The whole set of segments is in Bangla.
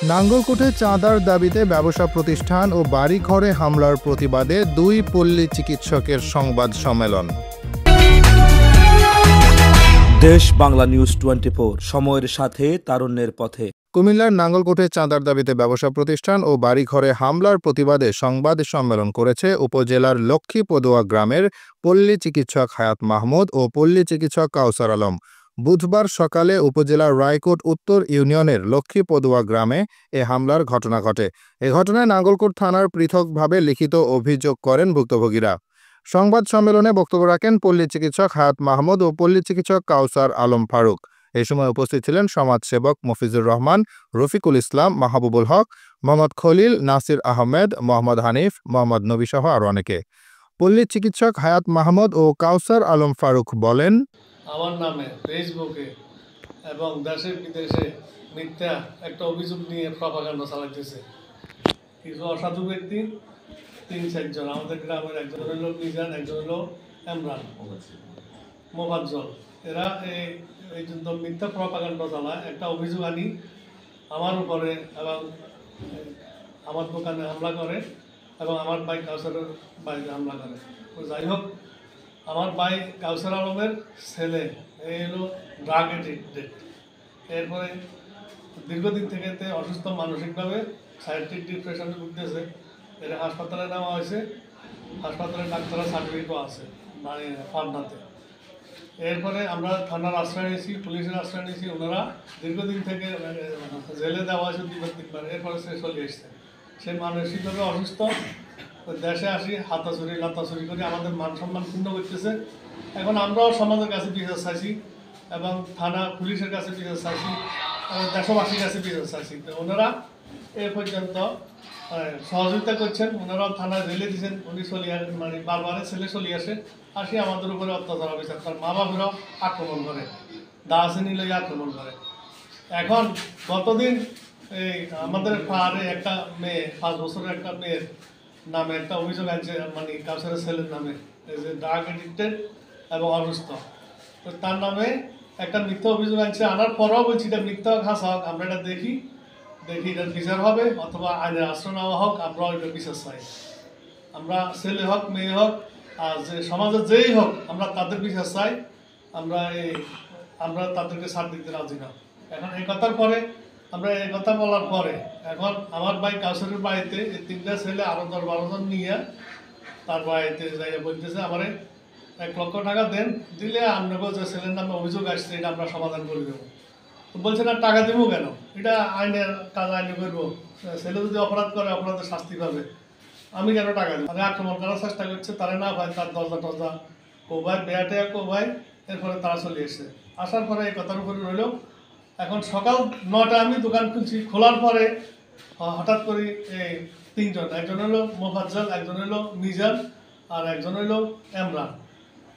নাঙ্গলকোটে চাঁদার দাবিতে ব্যবসা প্রতিষ্ঠান ও বাড়িঘরে হামলার প্রতিবাদে দুই পল্লী চিকিৎসকের সংবাদ সম্মেলন। দেশ বাংলা নিউজ 24, সময়ের সাথে তারুণ্যের পথে। কুমিল্লার নাঙ্গলকোটে চাঁদার দাবিতে ব্যবসা প্রতিষ্ঠান ও বাড়িঘরে হামলার প্রতিবাদে সংবাদ সম্মেলন করেছে উপজেলার লক্ষ্মীপদুয়া গ্রামের পল্লী চিকিৎসক হায়াত মাহমুদ ও পল্লী চিকিৎসক কাউসার আলম। বুধবার সকালে উপজেলার রায়কোট উত্তর ইউনিয়নের লক্ষ্মীপদুয়া গ্রামে এ হামলার ঘটনা ঘটে। এ ঘটনায় নাঙ্গলকোট থানার পৃথকভাবে লিখিত অভিযোগ করেন ভুক্তভোগীরা। সংবাদ সম্মেলনে বক্তব্য রাখেন পল্লী চিকিৎসক হায়াত মাহমুদ ও পল্লী চিকিৎসক কাউসার আলম ফারুক। এই সময় উপস্থিত ছিলেন সমাজসেবক মফিজুর রহমান, রফিকুল ইসলাম, মাহবুবুল হক, মোহাম্মদ খলিল, নাসির আহমেদ, মোহাম্মদ হানিফ, মোহাম্মদ নবী সহ আরও অনেকে। পল্লী চিকিৎসক হায়াত মাহমুদ ও কাউসার আলম ফারুক বলেন, আমার নামে ফেসবুকে এবং দেশে বিদেশে মিথ্যা একটা অভিযোগ নিয়ে প্রপাগান্ডা চালাইতেছে কিছু অসাধু ব্যক্তি, ৩-৪ জন। আমাদের গ্রামের একজন হলো মিজান, একজন হলো এমরান, মোফাজ্জল। এরা এই জন্য মিথ্যা প্রপাগান্ডা চালায়, একটা অভিযোগ আনি আমার উপরে এবং আমার দোকানে হামলা করে এবং আমার ভাই কাউসারের বাড়িতে হামলা করে। তো যাই হোক, আমার ভাই কাউসার আলমের ছেলে এই হলো ড্রাগ এডিক্টেড। এরপরে দীর্ঘদিন থেকে অসুস্থ, মানসিকভাবে সাইকিয়াট্রিক ডিপ্রেশনে ভুগতেছে। এর হাসপাতালে নেওয়া হয়েছে, হাসপাতালে ডাক্তারের সার্টিফিকেটও আছে পাবনাতে। এরপরে আমরা থানার আশ্রয় নিয়েছি, পুলিশের আশ্রয় নিয়েছি। ওনারা দীর্ঘদিন থেকে জেলে দেওয়া হয়েছে 2-3 বার। এরপরে সে চলে এসছে। সে মানসিকভাবে অসুস্থ। দেশে আসি হাতাচুরি লাতাচুরি করে আমাদের মান সম্মান ক্ষুণ্ণ করতেছে। এখন আমরাও সমাজের কাছে বিচার চাইছি এবং থানা পুলিশের কাছে বিচার চাইছি এবং দেশবাসীর কাছে বিচার চাইছি। তো ওনারা এ পর্যন্ত সহযোগিতা করছেন। ওনারাও থানায় জেলে দিয়েছেন। উনি চলে আসেন, মানে বারবারে ছেলে চলে আসে, আসি আমাদের উপরে অত্যাচার অবিচার। তার মা বাবারাও আক্রমণ করে, দাসিনী লইয়া আক্রমণ করে। এখন গতদিন এই আমাদের পাহাড়ে একটা মেয়ে, 5 বছরের একটা মেয়ের নামে একটা অভিযোগ আনছে, মানে কাউসারের ছেলের নামে, যে ড্রাগ এডিক্টেড এবং অসুস্থ। তো তার নামে একটা মিথ্যা অভিযোগ আনছে। আনার পরেও বলছি এটা মিথ্যা হোক হাসা হোক, আমরা এটা দেখি এটার বিচার হবে অথবা আইনের আশ্রয় নেওয়া হোক। আমরাও এটার বিচার চাই। আমরা ছেলে হোক মেয়ে হোক আর যে সমাজের যেই হোক, আমরা তাদের বিচার চাই। আমরা তাদেরকে ছাড় দিতে রাজি না। এখন এই কথার পরে, আমরা এই কথা বলার পরে এখন আমার ভাই কাউসারের বাড়িতে এই 3টা ছেলে আরও 10-12 জন নিয়ে তার বাড়িতে যাইয়া বলতেছে, আমারে 1 লক্ষ টাকা দেন, দিলে আপনাকে যে ছেলের নামে অভিযোগ আসছে এটা আমরা সমাধান করে দেবো। তো বলছে না, টাকা দেবো কেন, এটা আইনের কাজ আইনে করবো। ছেলে যদি অপরাধ করে অপরাধের শাস্তি পাবে, আমি কেন টাকা দেবো? তারা আক্রমণ করার চেষ্টা করছে। তারা না ভাই তার দরজা কোভাই বেয়াটে কোভাই। এরপরে তারা চলে এসছে। আসার পরে এই কথার উপরে রইল। এখন সকাল 9টায় আমি দোকান খুলছি। খোলার পরে হঠাৎ করে এই 3 জন, একজন হলো মোফাজ্জল, একজন হলো মিজান আর একজন হলো এমরান।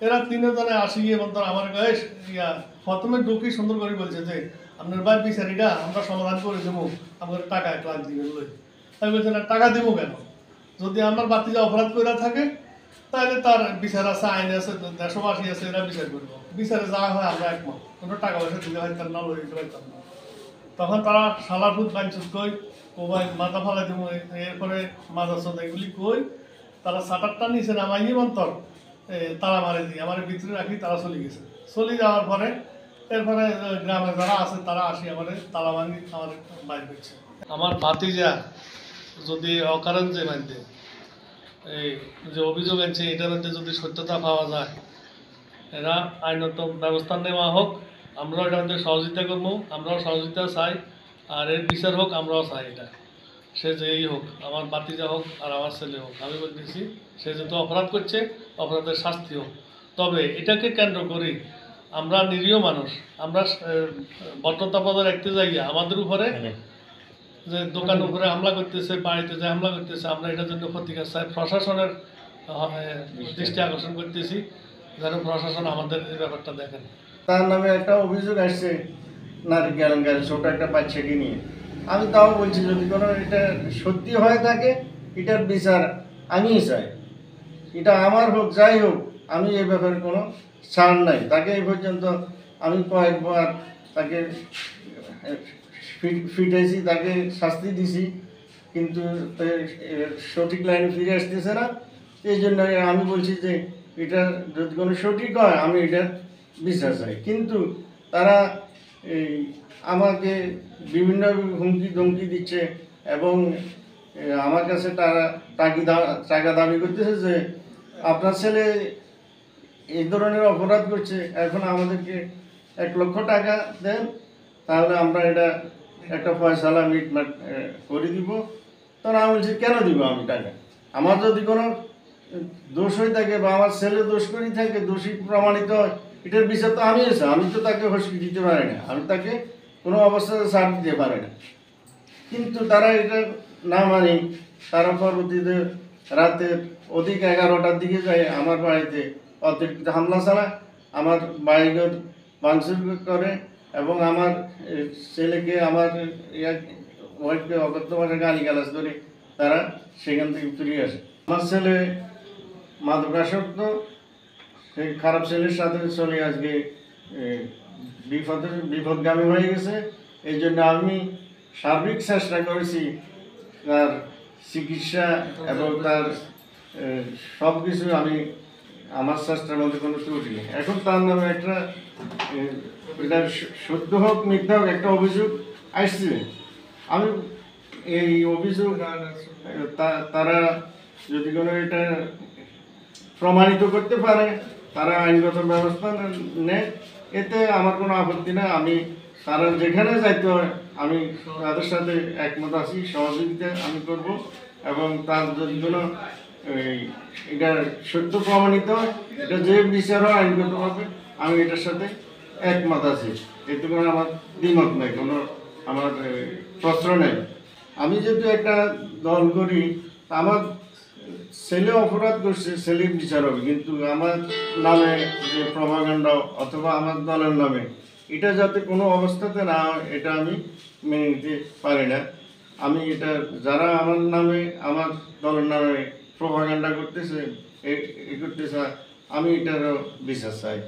এরা 3 জনে আসি এবং তারা আমার গায়ে প্রথমে ঢুকি সুন্দর করে বলছে যে আপনার ভাই বিচারিটা আমরা সমাধান করে দেবো, আমাদের টাকা 1 লাখ দিবেন। আমি বলছি না, টাকা দেবো কেন? যদি আমার বাতিজা অপরাধ করে থাকে তাহলে তার বিচার আছে, আইন আছে, দেশবাসী আছে, এরা বিচার করবো। বিচারে যা হয় আমরা একমত, কোনো টাকা পয়সা দিতে পারতাম না, লড়িতে পারতাম না। তখন তারা সালারপুর বাঞ্চুত কই কোবাই মাথা ফালাই দেবো, এরপরে মাথা চোদ এগুলি কই তারা সাটারটা নিচে নামাই মন্তর তারা মারে দিয়ে আমার ভিতরে রাখি। তারা চলে গেছে। চলে যাওয়ার পরে এরপরে গ্রামে যারা আছে তারা আসি আমার তালা ভাঙি আমার বাইর করছে। আমার ভাতিজা যদি অকারণ যে মানতে এই যে অভিযোগ আনছে এটার মধ্যে যদি সত্যতা পাওয়া যায়, এরা আইনত ব্যবস্থা নেওয়া হোক। আমরাও এটার মধ্যে সহযোগিতা করবো, আমরাও সহযোগিতা চাই। আর এর বিচার হোক আমরাও চাই। এটা সে যেই হোক, আমার বাতিজা হোক আর আমার ছেলে হোক, আমি বলতেছি সে যেহেতু অপরাধ করছে অপরাধের শাস্তি হোক। তবে এটাকে কেন্দ্র করি আমরা নিরীহ মানুষ, আমরা ভদ্রতা বজায় রাখতে যাই আমাদের উপরে যে দোকানের উপরে হামলা করতেছে, বাড়িতে যে হামলা করতেছে, আমরা এটার জন্য প্রতিকার চাই। প্রশাসনের দৃষ্টি আকর্ষণ করতেছি যেন প্রশাসন আমাদের এই ব্যাপারটা দেখেন। তার নামে একটা অভিযোগ আসছে নারী কেলেঙ্কারি, ছোট একটা বাচ্চাকে নিয়ে। আমি তাও বলছি যদি কোনো এটা সত্যি হয়ে থাকে এটার বিচার আমিই চাই। এটা আমার হোক যাই হোক, আমি এই ব্যাপারে কোনো ছাড় নাই। তাকে এই পর্যন্ত আমি কয়েকবার তাকে ফিটাইছি, তাকে শাস্তি দিছি, কিন্তু সঠিক লাইনে ফিরে আসতেছে না। এই জন্য আমি বলছি যে এটা যদি কোনো সঠিক হয় আমি এটা বিচার চাই। কিন্তু তারা এই আমাকে বিভিন্ন হুমকি ধমকি দিচ্ছে এবং আমার কাছে টাকা দাবি করতেছে যে আপনার ছেলে এই ধরনের অপরাধ করছে, এখন আমাদেরকে 1 লক্ষ টাকা দেন, তাহলে আমরা এটা একটা ফয়সালা মিটমাট করে দিব। তখন আমি বলছি কেন দিব আমি টাকা? আমার যদি কোনো দোষ হয়ে থাকে বা আমার ছেলে দোষ করে থাকে, দোষী প্রমাণিত হয়, এটার বিচার তো আমি এসে, আমি তো তাকে হসকি দিতে পারি না, আমি তাকে কোনো অবস্থাতে ছাড় দিতে পারি না। কিন্তু তারা এটা না মানি, তারা পরবর্তীতে রাতে অধিক 11টার দিকে যায় আমার বাড়িতে অতিরিক্ত হামলা চালায়, আমার বাড়িঘর ভাঙচুর করে এবং আমার ছেলেকে, আমার ওয়াইফকে অকথ্য ভাষায় গালিগালাজ করে তারা সেখান থেকে ফিরে আসে। আমার ছেলে মাদকাসক্ত, সেই খারাপ ছেলের সাথে চলে আজকে বিপদগামী হয়ে গেছে। এই জন্য আমি সার্বিক চেষ্টা করেছি তার চিকিৎসা এবং তার সব কিছু, আমি আমার চেষ্টার মধ্যে কোনো ত্রুটি নেই। এখন তার নামে একটা এটা সত্য হোক মিথ্যা হোক একটা অভিযোগ আসছে। আমি এই অভিযোগ তারা যদি কোনো এটা প্রমাণিত করতে পারে, তারা আইনগত ব্যবস্থা নেয়, এতে আমার কোনো আপত্তি না। আমি তারা যেখানে যাইতে হয় আমি তাদের সাথে একমত আছি, সহযোগিতা আমি করব এবং তার যদি কোনো এটা সত্য প্রমাণিত হয়, এটা যে বিচার হয় আইনগতভাবে, আমি এটার সাথে একমত আছি। এতে কোনো আমার দ্বিমত নেই, কোনো আমার প্রশ্রয় নেই। আমি যেহেতু একটা দল করি, আমার ছেলে অপরাধ করছে, ছেলের বিচার হবে, কিন্তু আমার নামে যে প্রভাকাণ্ড অথবা আমার দলের নামে এটা যাতে কোনো অবস্থাতে না হয়, এটা আমি মেনে নিতে পারি না। আমি এটা যারা আমার নামে, আমার দলের নামে প্রভাকাণ্ডা করতেছে, করতেছে, আমি এটারও বিচার চাই।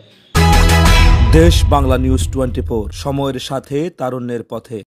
দেশ বাংলা নিউজ 24, সময়ের সাথে তারুণ্যের পথে।